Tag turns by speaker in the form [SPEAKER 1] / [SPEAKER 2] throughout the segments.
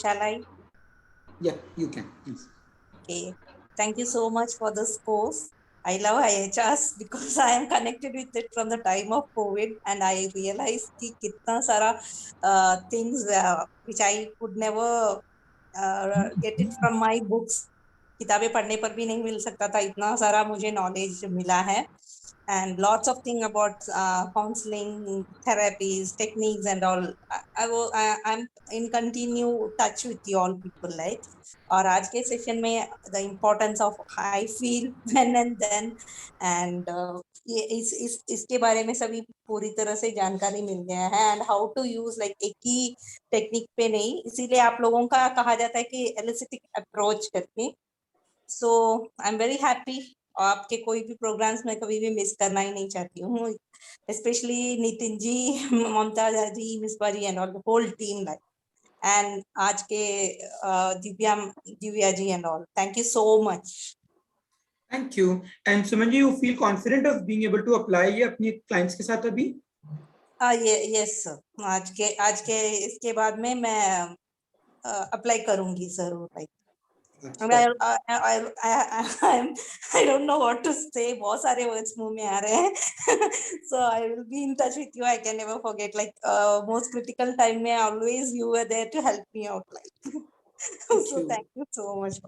[SPEAKER 1] Shall I?
[SPEAKER 2] Yeah, you can. Please.
[SPEAKER 1] Okay. Thank you so much for this course. I love IHARS because I am connected with it from the time of COVID, and I realized कि कितना सारा things which I could never get it from my books. किताबें पढ़ने पर भी नहीं मिल सकता था, इतना सारा मुझे knowledge मिला है. And lots of things about counseling, therapies, techniques, and all. I'm in continue touch with you all people, like. और आज के सेशन में the importance of I feel when and then, and ये इसके बारे में सभी पूरी तरह से जानकारी मिल गया है, and how to use like एक ही टेक्निक पे नहीं, इसीलिए आप लोगों का कहा जाता है कि एलिसिटिक अप्रोच करके. So I'm very happy. आपके कोई भी प्रोग्राम्स में कभी भी मिस करना ही नहीं चाहती हूँ, specially Nitin ji, Mamata ji, Misba ji and all the whole team, like, and आज के Divya ji and all. Thank you so much.
[SPEAKER 2] Thank you. And Suman ji, you feel confident of being able to apply ये अपने clients के साथ अभी?
[SPEAKER 1] यस सर, आज के इसके बाद में मैं अप्लाई करूंगी sir. Like I don't know what to say. बहुत सारे words मुंह में आ रहे हैं. So I will be in touch with you. I can never forget. Like most critical time में always you were there to help me out. Like so thank you so much.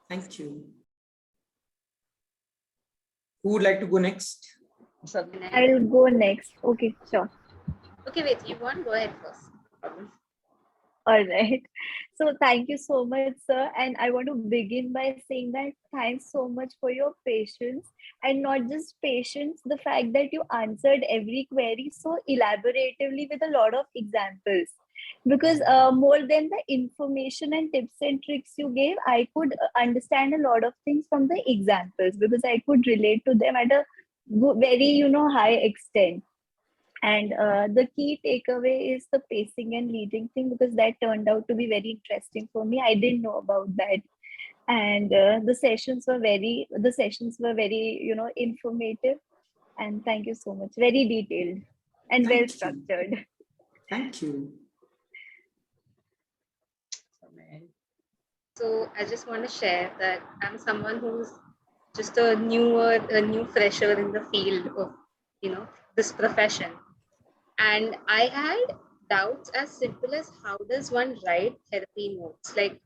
[SPEAKER 2] Thank you. Who would like to go next?
[SPEAKER 3] I'll go next. Okay, sure.
[SPEAKER 4] Okay, wait, you want? Go ahead first.
[SPEAKER 3] All right. So thank you so much, sir. And I want to begin by saying that thanks so much for your patience, and not just patience, the fact that you answered every query so elaboratively with a lot of examples. Because more than the information and tips and tricks you gave, I could understand a lot of things from the examples, because I could relate to them at a very, high extent. And the key takeaway is the pacing and leading thing, because that turned out to be very interesting for me. I didn't know about that. And the sessions were very, informative. And thank you so much. Very detailed and well structured.
[SPEAKER 2] Thank you.
[SPEAKER 4] So I just want to share that I'm someone who's just a new fresher in the field of, this profession. And I had doubts as simple as how does one write therapy notes? Like,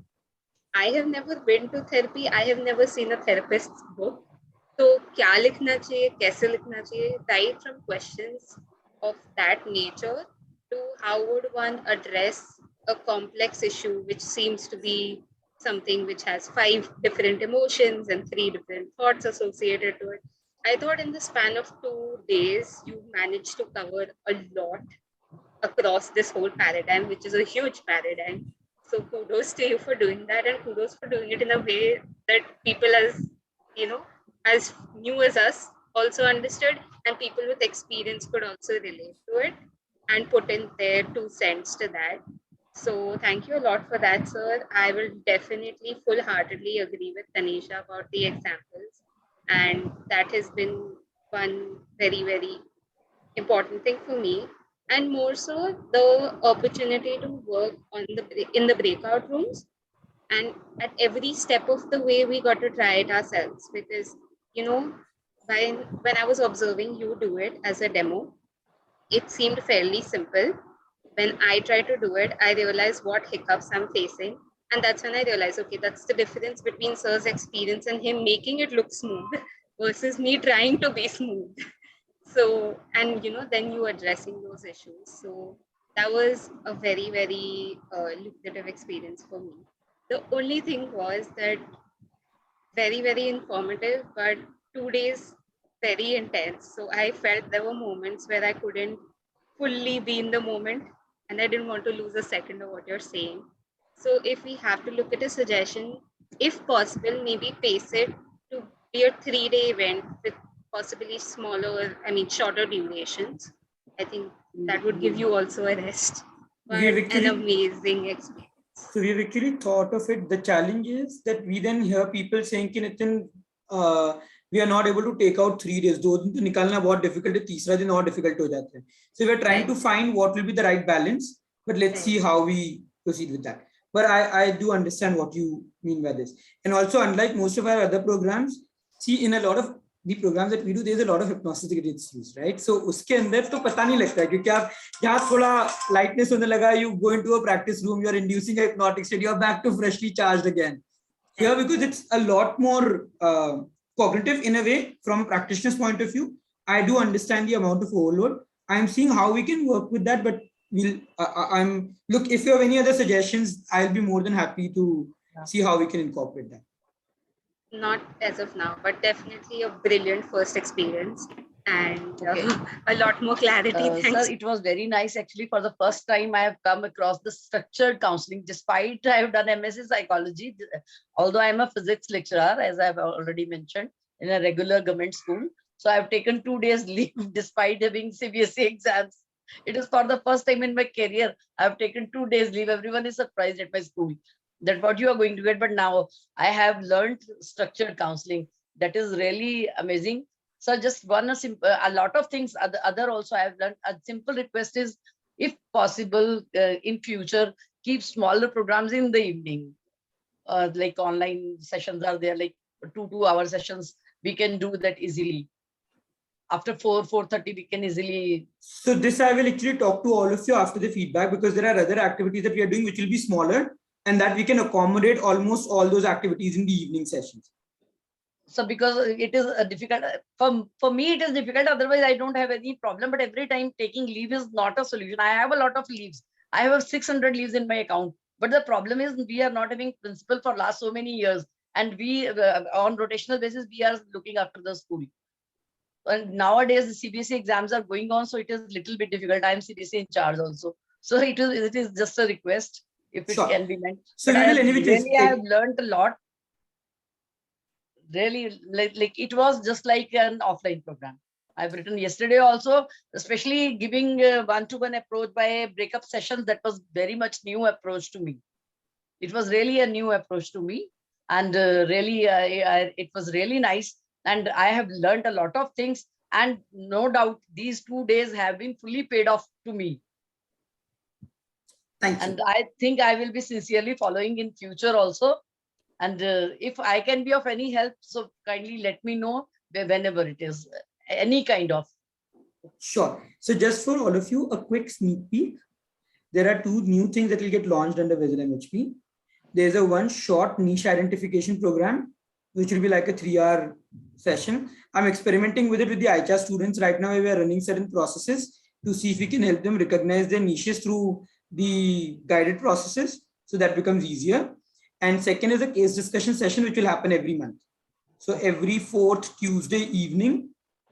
[SPEAKER 4] I have never been to therapy. I have never seen a therapist's book. So, क्या लिखना चाहिए, कैसे लिखना चाहिए, right from questions of that nature to how would one address a complex issue which seems to be something which has 5 different emotions and 3 different thoughts associated to it. I thought in the span of 2 days, you managed to cover a lot across this whole paradigm, which is a huge paradigm. So kudos to you for doing that, and kudos for doing it in a way that people as new as us also understood, and people with experience could also relate to it and put in their 2 cents to that. So thank you a lot for that, sir. I will definitely full-heartedly agree with Tanisha about the examples. And that has been one very, very important thing for me. And more so, the opportunity to work in the breakout rooms. And at every step of the way, we got to try it ourselves. Because, when I was observing you do it as a demo, it seemed fairly simple. When I try to do it, I realize what hiccups I'm facing. And that's when I realized, okay, that's the difference between sir's experience and him making it look smooth versus me trying to be smooth. So, and then you addressing those issues. So that was a very, very lucrative experience for me. The only thing was that very, very informative, but 2 days very intense. So I felt there were moments where I couldn't fully be in the moment, and I didn't want to lose a second of what you're saying. So if we have to look at a suggestion, if possible, maybe pace it to be a 3-day event with possibly shorter durations. I think that would give you also a rest. But an amazing experience.
[SPEAKER 2] So we've actually thought of it. The challenge is that we then hear people saying, Nitin, we are not able to take out 3 days. 2 दिन तो निकालना बहुत difficult है, तीसरा दिन और difficult हो जाता है. So we're trying to find what will be the right balance, but let's see how we proceed with that. but I do understand what you mean by this. And also, unlike most of our other programs, see, in a lot of the programs that we do, there's a lot of hypnosis that gets used, right? So उसके अंदर तो पता नहीं लगता है क्योंकि आप जहाँ थोड़ा lightness होने लगा, you go into a practice room, you're inducing a hypnotic state, you're back to freshly charged again. Here, because it's a lot more cognitive in a way from a practitioner's point of view, I do understand the amount of overload. I'm seeing how we can work with that, but I'm look, if you have any other suggestions, I'll be more than happy to see how we can incorporate that.
[SPEAKER 4] Not as of now, but definitely a brilliant first experience and a lot more clarity. Thanks.
[SPEAKER 5] Sir, it was very nice. Actually, for the first time, I have come across the structured counseling, despite I have done MSc psychology, although I am a physics lecturer, as I have already mentioned, in a regular government school. So I have taken 2 days leave despite having CBSE exams. It is for the first time in my career, I have taken 2 days leave. Everyone is surprised at my school that what you are going to get. But now I have learned structured counseling. That is really amazing. So just a lot of things, other also I have learned. A simple request is, if possible, in future, keep smaller programs in the evening. Like online sessions are there, like 2-hour sessions. We can do that easily. After 4:30, we can easily.
[SPEAKER 2] So this I will actually talk to all of you after the feedback, because there are other activities that we are doing which will be smaller, and that we can accommodate almost all those activities in the evening sessions.
[SPEAKER 5] So because it is difficult for me, it is difficult. Otherwise, I don't have any problem. But every time taking leave is not a solution. I have a lot of leaves. I have 600 leaves in my account. But the problem is we are not having principal for last so many years, and we on rotational basis we are looking after the school. And nowadays the CBSE exams are going on, so it is little bit difficult. I am CBSE in charge also, so it is just a request if it can be meant.
[SPEAKER 2] So
[SPEAKER 5] I have learned a lot. Really, like it was just like an offline program. I've written yesterday also, especially giving one-to-one approach by breakup sessions. That was very much new approach to me. It was really a new approach to me, and really it was really nice. And I have learned a lot of things, and no doubt these 2 days have been fully paid off to me.
[SPEAKER 2] Thank you.
[SPEAKER 5] And I think I will be sincerely following in future also. And if I can be of any help, so kindly let me know whenever it is, any kind of.
[SPEAKER 2] Sure. So just for all of you, a quick sneak peek. There are 2 new things that will get launched under Vision MHP. There's a one short niche identification program, which will be like a 3-hour session. I'm experimenting with it with the ICHARS students right now. We are running certain processes to see if we can help them recognize their niches through the guided processes. So that becomes easier. And second is a case discussion session, which will happen every month. So every 4th Tuesday evening,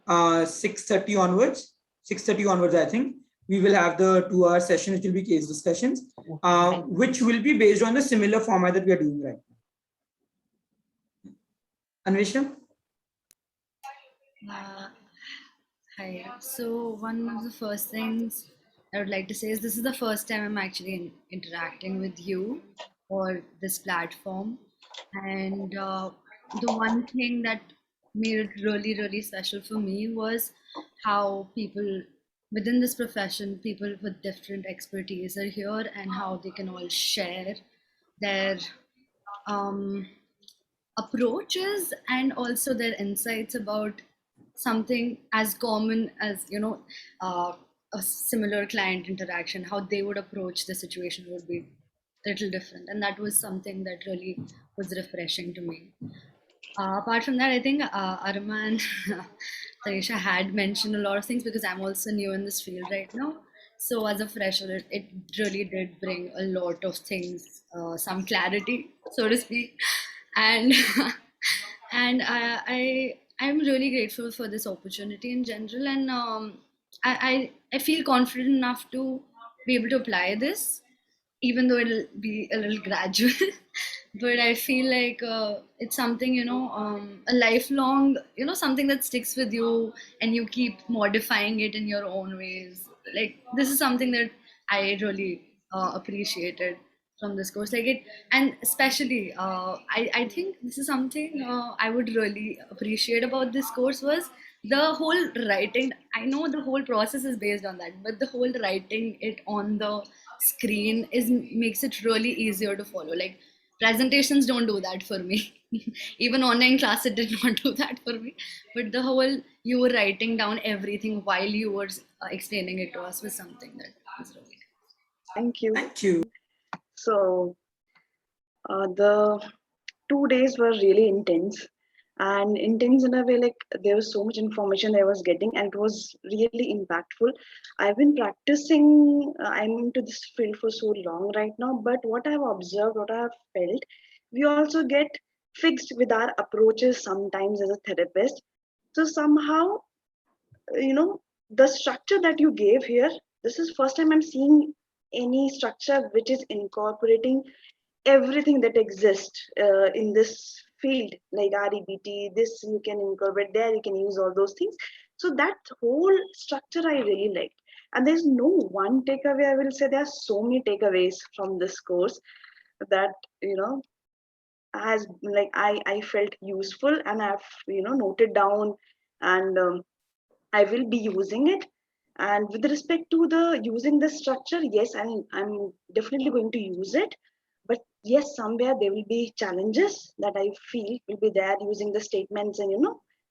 [SPEAKER 2] 6:30 onwards, I think, we will have the 2-hour session, which will be case discussions, which will be based on the similar format that we are doing right now. Anveshna?
[SPEAKER 6] Hi. So one of the first things I would like to say is this is the first time I'm actually interacting with you or this platform. And the one thing that made it really, really special for me was how people within this profession, people with different expertise are here, and how they can all share their approaches and also their insights about something as common as a similar client interaction. How they would approach the situation would be a little different, and that was something that really was refreshing to me. Apart from that, I think Arma and Tanisha had mentioned a lot of things, because I'm also new in this field right now. So as a fresher, it really did bring a lot of things, some clarity, so to speak, and and I'm really grateful for this opportunity in general, and I feel confident enough to be able to apply this, even though it'll be a little gradual. But I feel like it's something, a lifelong, something that sticks with you, and you keep modifying it in your own ways. Like, this is something that I really appreciated from this course. Like it, and especially I think this is something I would really appreciate about this course was the whole writing, I know the whole process is based on that, but the whole writing it on the screen is makes it really easier to follow. Like presentations don't do that for me. Even online class it did not do that for me. But the whole you were writing down everything while you were explaining it to us was something that was really
[SPEAKER 7] Thank you.
[SPEAKER 2] Thank you.
[SPEAKER 7] So the 2 days were really intense, and intense in a way like there was so much information I was getting, and it was really impactful. I've been practicing, I'm into this field for so long right now, but what I've observed, what I've felt, we also get fixed with our approaches sometimes as a therapist. So somehow, the structure that you gave here, this is first time I'm seeing any structure which is incorporating everything that exists in this field, like REBT, this you can incorporate there, you can use all those things. So that whole structure I really liked. And there's no one takeaway, I will say there are so many takeaways from this course that, has like I felt useful, and I've, noted down, and I will be using it. And with respect to the using the structure, yes, I'm definitely going to use it. But yes, somewhere there will be challenges that I feel will be there using the statements, and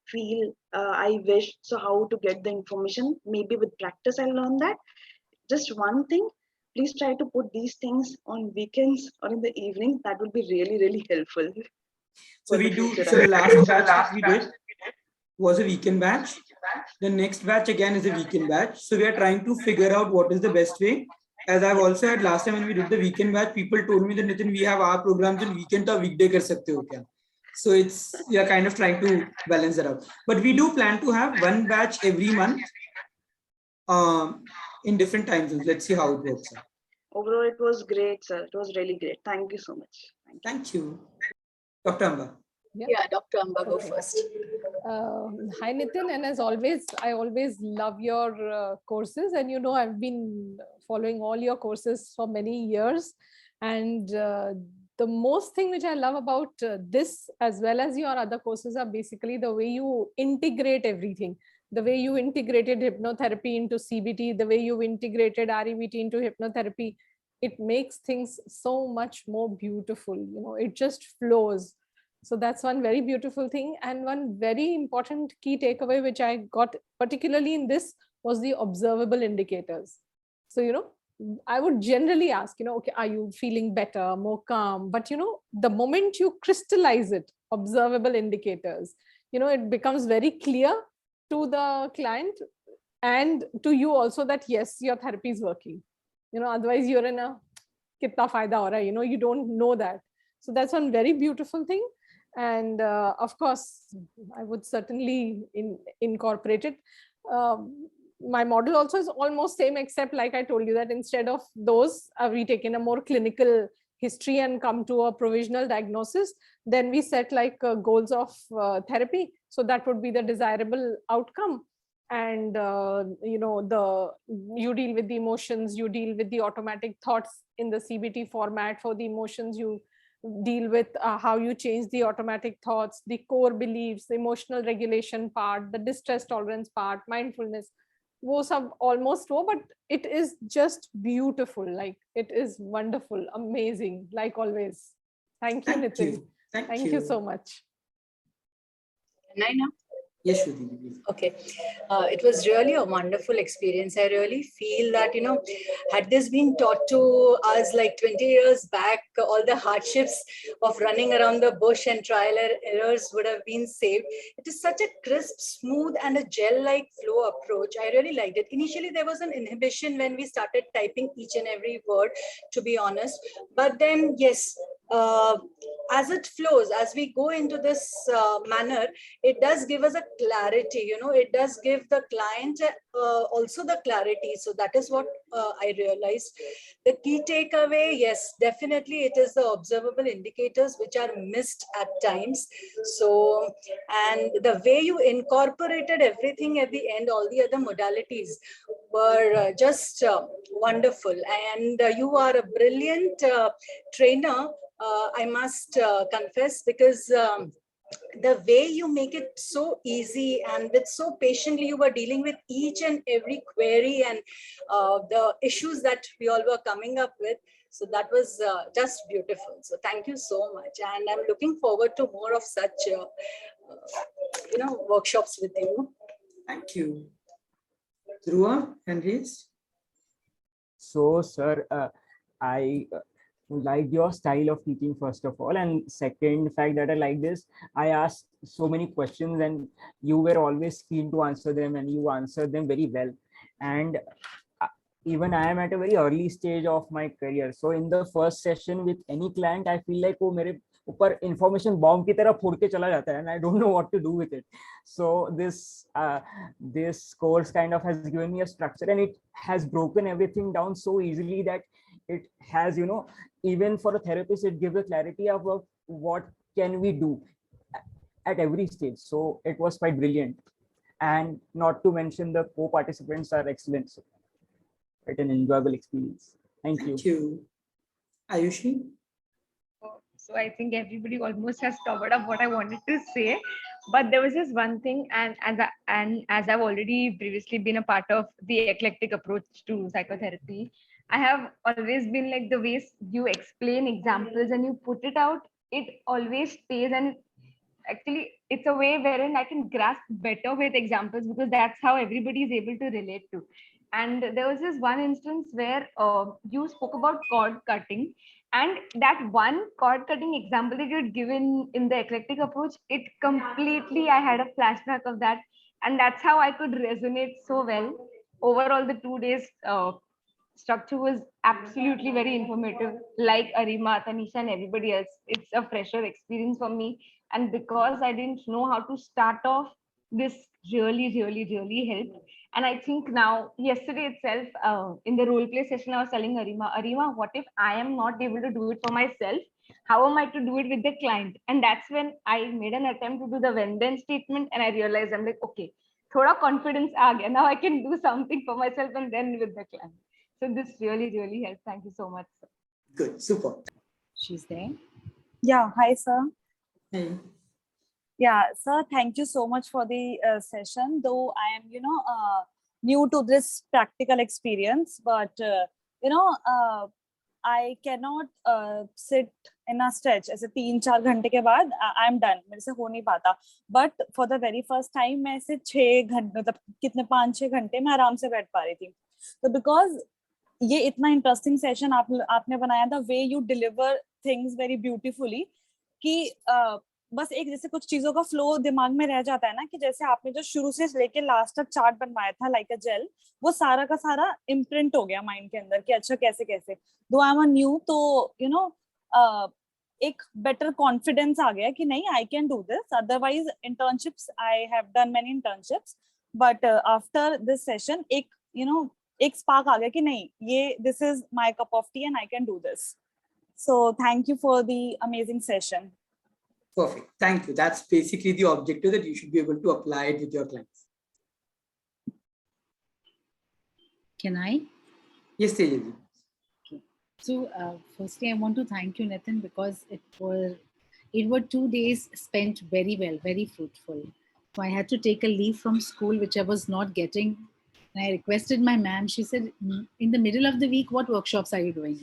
[SPEAKER 7] feel I wish. So how to get the information? Maybe with practice I'll learn that. Just one thing, please try to put these things on weekends or in the evening. That will be really, really helpful
[SPEAKER 2] So
[SPEAKER 7] for the
[SPEAKER 2] we do.
[SPEAKER 7] future.
[SPEAKER 2] So the last batch that we did was a weekend batch. The next batch again is a weekend batch. So we are trying to figure out what is the best way. As I've also had last time when we did the weekend batch, people told me that Nitin, we have our programs on weekend, to weekday kar sakte ho kya? So we are kind of trying to balance that out. But we do plan to have one batch every month in different time zones. Let's see how it works out.
[SPEAKER 7] Overall, it was great, sir. It was really great. Thank you so much.
[SPEAKER 2] Thank you. Dr. Amba.
[SPEAKER 8] Yeah,
[SPEAKER 9] Dr. Amba, go
[SPEAKER 8] okay.
[SPEAKER 9] first.
[SPEAKER 8] Hi Nitin, and as always, I always love your courses, and I've been following all your courses for many years, and the most thing which I love about this as well as your other courses are basically the way you integrate everything. The way you integrated hypnotherapy into CBT, the way you integrated REBT into hypnotherapy, it makes things so much more beautiful. It just flows. So that's one very beautiful thing. And one very important key takeaway, which I got particularly in this, was the observable indicators. So, I would generally ask, okay, are you feeling better, more calm? But, the moment you crystallize it, observable indicators, it becomes very clear to the client and to you also that, yes, your therapy is working. Otherwise you're in a, kitna fayda ho raha hai, you don't know that. So that's one very beautiful thing. And of course, I would certainly incorporate it. My model also is almost same, except like I told you that instead of those, we taken a more clinical history and come to a provisional diagnosis. Then we set like goals of therapy. So that would be the desirable outcome. And you deal with the emotions, you deal with the automatic thoughts in the CBT format. For the emotions, you deal with how you change the automatic thoughts, the core beliefs, the emotional regulation part, the distress tolerance part, mindfulness. वो सब almost wo, but it is just beautiful. Like it is wonderful, amazing, like always. Thank you, Nitin. Thank you so much.
[SPEAKER 9] Can I now?
[SPEAKER 2] Yes, Shruti.
[SPEAKER 9] Okay. It was really a wonderful experience. I really feel that, had this been taught to us like 20 years back, all the hardships of running around the bush and trial errors would have been saved. It is such a crisp, smooth, and a gel-like flow approach. I really liked it. Initially, there was an inhibition when we started typing each and every word, to be honest. But then, yes, as it flows, as we go into this manner, it does give us a clarity, it does give the client also the clarity. So that is what I realized. The key takeaway, yes, definitely it is the observable indicators which are missed at times. So, and the way you incorporated everything at the end, all the other modalities were just wonderful. And you are a brilliant trainer, I must confess, because the way you make it so easy and with so patiently you were dealing with each and every query and the issues that we all were coming up with. So that was just beautiful. So thank you so much. And I'm looking forward to more of such, workshops with you.
[SPEAKER 2] Thank you. Dhruva and Reese?
[SPEAKER 10] So, sir, I liked your style of teaching, first of all. And second fact that I like this, I asked so many questions and you were always keen to answer them and you answered them very well. And even I am at a very early stage of my career. So in the first session with any client, I feel like, oh, मेरे ऊपर information bomb की तरह फोड़ के चला जाता है and I don't know what to do with it. So this course kind of has given me a structure and it has broken everything down so easily that it has, even for a therapist, it gives a clarity of what can we do at every stage. So it was quite brilliant. And not to mention the co-participants are excellent. So quite an enjoyable experience. Thank you.
[SPEAKER 2] Ayushi?
[SPEAKER 11] So I think everybody almost has covered up what I wanted to say, but there was just one thing, and as I've already previously been a part of the eclectic approach to psychotherapy, I have always been like, the ways you explain examples and you put it out, it always stays, and actually it's a way wherein I can grasp better with examples because that's how everybody is able to relate to. And there was this one instance where you spoke about cord cutting, and that one cord cutting example that you had given in the eclectic approach, it completely, I had a flashback of that, and that's how I could resonate so well. Overall, the 2 days structure was absolutely very informative. Like Arima, Tanisha, and everybody else, it's a fresher experience for me. And because I didn't know how to start off, this really helped. And I think now, yesterday itself, in the role play session, I was telling Arima, what if I am not able to do it for myself? How am I to do it with the client? And that's when I made an attempt to do the when-then statement, and I realized, I'm like, okay, thoda confidence aa gaya. Now I can do something for myself and then with the client. So this really helped. Thank you so much, sir.
[SPEAKER 2] Good, super.
[SPEAKER 12] She's there.
[SPEAKER 13] Yeah, hi, sir.
[SPEAKER 2] Hey.
[SPEAKER 13] Yeah, sir, thank you so much for the session. Though I am, new to this practical experience, but, I cannot sit in a stretch. ऐसे 3-4 घंटे के बाद I am done. मेरे से हो नहीं पाता. But for the very first time, मैं ऐसे 6 घंटे, मतलब कितने 5-6 घंटे मैं आराम से बैठ पा रही थी. तो because ये इतना इंटरेस्टिंग सेशन आपने बनाया था, way you deliver things very beautifully, कि बस एक जैसे कुछ चीजों का फ्लो दिमाग में रह जाता है ना, कि जैसे आपने जो शुरू से लेके लास्ट तक चार्ट बनवाया था लाइक अ जेल, वो सारा का सारा इम्प्रिंट हो गया माइंड के अंदर कि अच्छा कैसे कैसे. दो आई एम न्यू, तो एक बेटर कॉन्फिडेंस आ गया कि नहीं, I can do this. Otherwise internships, I have done many internships, but after this session एक स्पार्क आ गया कि नहीं, ये this is my cup of T and I can do this. So thank you for the amazing session.
[SPEAKER 2] Perfect. Thank you. That's basically the objective, that you should be able to apply it with your clients.
[SPEAKER 12] Can I?
[SPEAKER 2] Yes, Tejaji.
[SPEAKER 12] Okay. So firstly, I want to thank you, Nitin, because it were 2 days spent very well, very fruitful. So I had to take a leave from school, which I was not getting. And I requested my ma'am. She said, in the middle of the week, what workshops are you doing?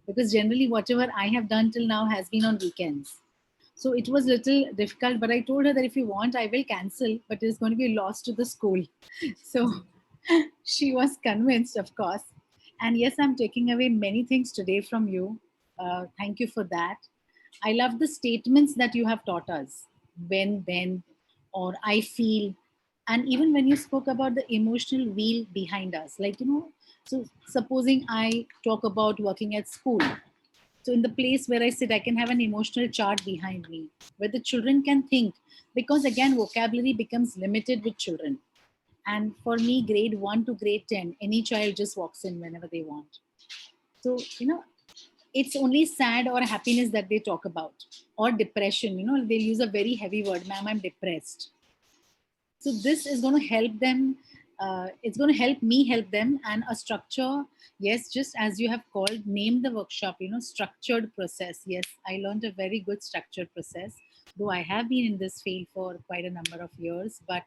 [SPEAKER 12] Because generally, whatever I have done till now has been on weekends. So it was a little difficult, but I told her that if you want, I will cancel, but it's going to be a loss to the school. So she was convinced, of course. And yes, I'm taking away many things today from you. Thank you for that. I love the statements that you have taught us. When, then, or I feel. And even when you spoke about the emotional wheel behind us, so supposing I talk about working at school. So in the place where I sit, I can have an emotional chart behind me where the children can think, because again, vocabulary becomes limited with children. And for me, grade 1 to grade 10, any child just walks in whenever they want. So, it's only sad or happiness that they talk about, or depression. They use a very heavy word, ma'am, I'm depressed. So this is going to help them. It's going to help me help them. And a structure, yes, just as you have called, name the workshop, structured process. Yes, I learned a very good structured process. though I have been in this field for quite a number of years, but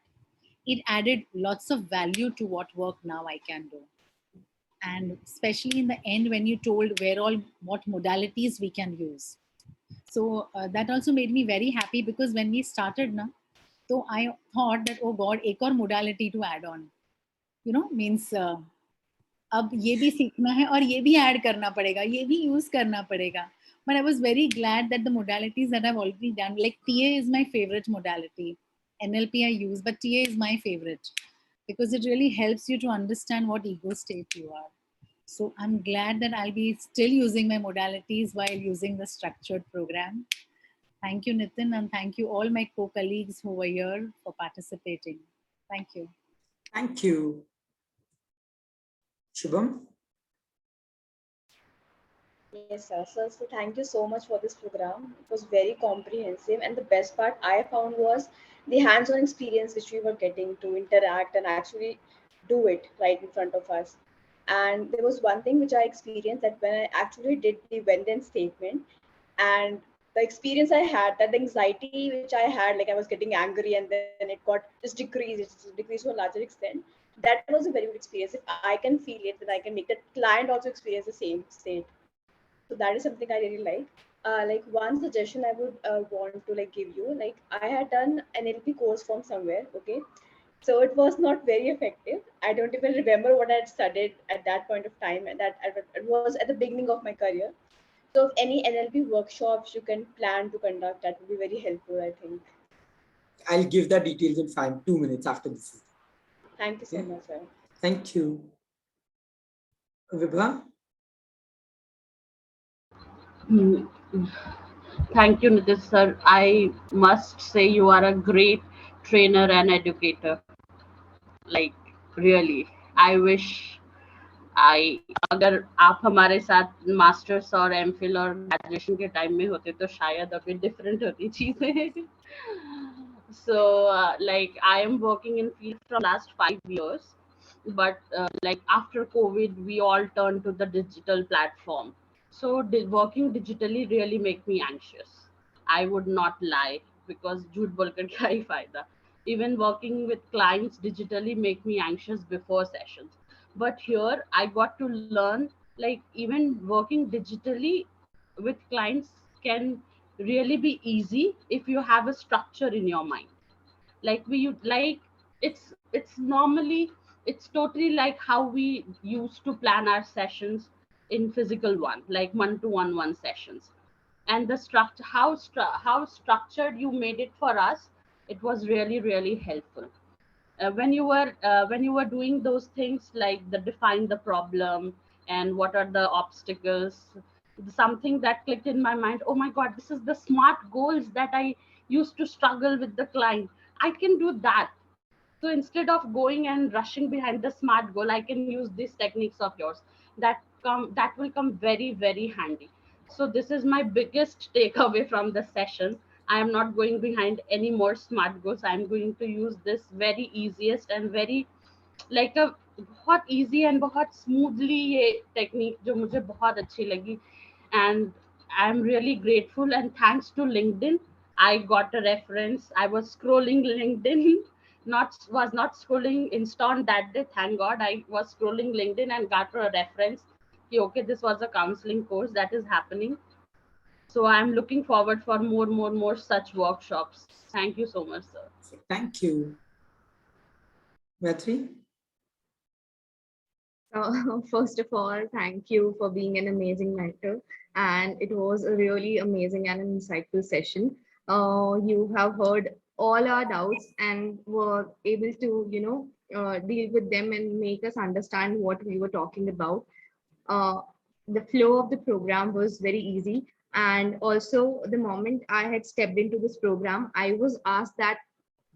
[SPEAKER 12] it added lots of value to what work now I can do. And especially in the end when you told what modalities we can use. So that also made me very happy, because when we started now, so I thought that, oh God, एक और modality to add on, means अब ये भी सीखना है और ये भी ऐड करना पड़ेगा, ये भी यूज करना पड़ेगा. But I was very glad that the modalities that I've already done, like TA is my favorite modality. NLP I use, but TA is my favorite because it really helps you to understand what ego state you are. So I'm glad that I'll be still using my modalities while using the structured program. Thank you, Nitin, and thank you all my co-colleagues who were here for participating. Thank you.
[SPEAKER 2] Thank you. Shubham?
[SPEAKER 14] Yes, sir. So thank you so much for this program. It was very comprehensive, and the best part I found was the hands-on experience which we were getting to interact and actually do it right in front of us. And there was one thing which I experienced, that when I actually did the when-then statement, and the experience I had, that the anxiety which I had, like I was getting angry and then it got just decreased, it's decreased to a larger extent. That was a very good experience. If I can feel it, then I can make that client also experience the same state. So that is something I really like. Like one suggestion I would want to like give you, like I had done an NLP course from somewhere, okay? So it was not very effective. I don't even remember what I had studied at that point of time, and that it was at the beginning of my career. So if any NLP workshops you can plan to conduct, that would be very helpful, I think.
[SPEAKER 2] I'll give the details in 2 minutes after this.
[SPEAKER 14] Thank you so much, sir.
[SPEAKER 2] Thank you. Vibha?
[SPEAKER 5] Thank you, Nitish sir. I must say you are a great trainer and educator. Like really, I wish अगर आप हमारे साथ masters और MPhil और graduation के time में होते तो शायद अभी डिफरेंट होती चीजें. So like I am working in field from last 5 years, but like after COVID we all turned to the digital platform. So working digitally really make me anxious. I would not lie, because झूठ बोलकर क्या ही फायदा. Even working with clients digitally make me anxious before sessions. But here I got to learn, like even working digitally with clients can really be easy if you have a structure in your mind. Like it's normally, it's totally like how we used to plan our sessions in physical one, like one sessions. And the structure, how structured you made it for us, it was really helpful. When you were doing those things, like the define the problem and what are the obstacles, something that clicked in my mind, oh my god, this is the smart goals that I used to struggle with the client. I can do that. So instead of going and rushing behind the smart goal, I can use these techniques of yours that will come very handy. So this is my biggest takeaway from the session. I am not going behind any more smart goals. I am going to use this very easiest and very like a बहुत easy and बहुत smoothly ये technique जो मुझे बहुत अच्छी लगी. And I'm really grateful, and thanks to LinkedIn I got a reference. I was scrolling LinkedIn, was not scrolling Insta on that day. Thank God I was scrolling LinkedIn and got a reference. Okay, this was a counseling course that is happening. So I'm looking forward for more such workshops. Thank you so much, sir.
[SPEAKER 2] Thank you. Maitri?
[SPEAKER 11] First of all, thank you for being an amazing mentor. And it was a really amazing and an insightful session. You have heard all our doubts and were able to, deal with them and make us understand what we were talking about. Uh, the flow of the program was very easy. And also, the moment I had stepped into this program, I was asked that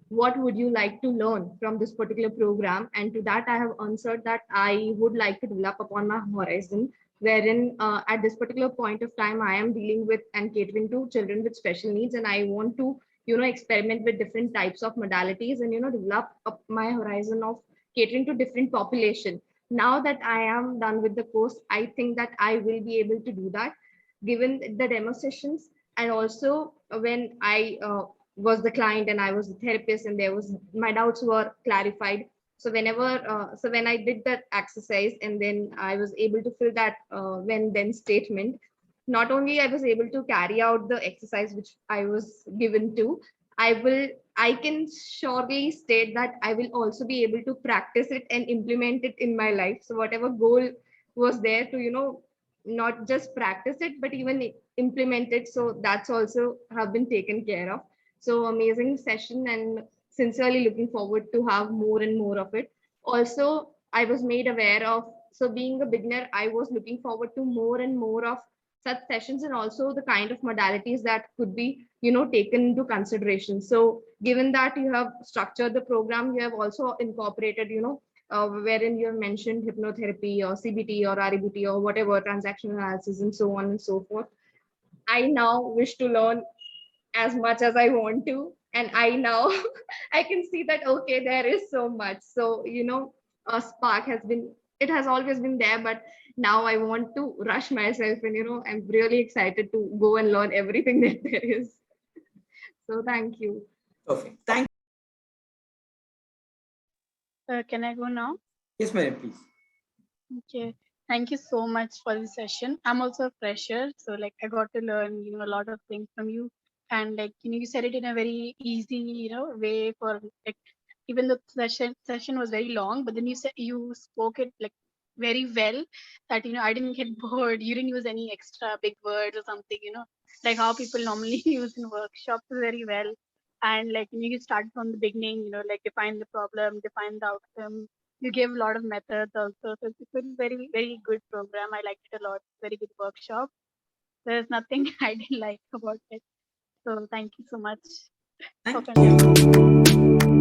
[SPEAKER 11] what would you like to learn from this particular program, and to that I have answered that I would like to develop upon my horizon, wherein at this particular point of time I am dealing with and catering to children with special needs, and I want to experiment with different types of modalities and develop up my horizon of catering to different population. Now that I am done with the course, I think that I will be able to do that, given the demo sessions And also when I was the client and I was the therapist, and there was my doubts were clarified. So whenever so when I did that exercise and then I was able to fill that when then statement, not only I was able to carry out the exercise which I was given to, I can surely state that I will also be able to practice it and implement it in my life. So whatever goal was there to, not just practice it, but even implement it. So that's also have been taken care of. So amazing session, and sincerely looking forward to have more and more of it. Also, I was made aware of, so being a beginner, I was looking forward to more and more of such sessions, and also the kind of modalities that could be, taken into consideration. So given that you have structured the program, you have also incorporated, wherein you have mentioned hypnotherapy or CBT or REBT or whatever, transaction analysis and so on and so forth. I now wish to learn as much as I want to. And I now I can see that, okay, there is so much. So, a spark has been, it has always been there, but now I want to rush myself, and, I'm really excited to go and learn everything that there is. So thank you.
[SPEAKER 2] Perfect. Thank
[SPEAKER 15] Can I go now?
[SPEAKER 2] Yes, madam, please.
[SPEAKER 15] Okay. Thank you so much for the session. I'm also a fresher, so like I got to learn, a lot of things from you. And like, you said it in a very easy, way for like, even the session was very long, but then you spoke it like very well that, I didn't get bored. You didn't use any extra big words or something, like how people normally use in workshops very well. And like, you start from the beginning, like define the problem, define the outcome. You gave a lot of methods also. So it's a very, very good program. I liked it a lot. Very good workshop. There's nothing I didn't like about it. So thank you so much.
[SPEAKER 2] Thank you.